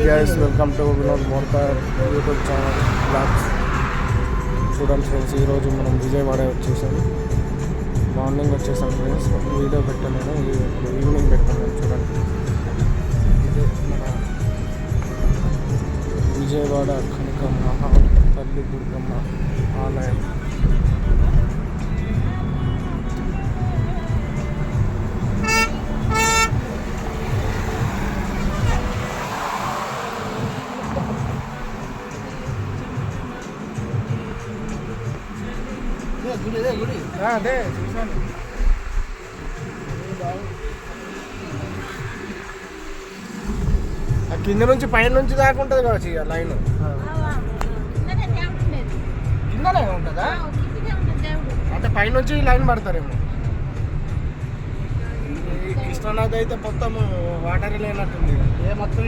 Guys, welcome to Vinod Morkar YouTube channel vlogs. చూడండి friends, ఈరోజు మనం విజయవాడ వచ్చేసాం. మార్నింగ్ వచ్చేసాం ఫ్రెండ్స్. వీడియో పెట్టాను నేను, ఇప్పుడు ఈవినింగ్ పెట్టాను. చూడండి, ఇదే మన విజయవాడ కనకమ్మ తల్లి దుర్గమ్మ ఆలయం. అదే చూసాను. కింద నుంచి పైన నుంచి దాకా ఉంటుంది కావచ్చు ఇక లైన్. కిందనే ఉంటుందా? అంటే పైనుంచి లైన్ పడతారేమో. కృష్ణానది అయితే మొత్తం వాటర్ లేనట్టుంది. ఏ మొత్తం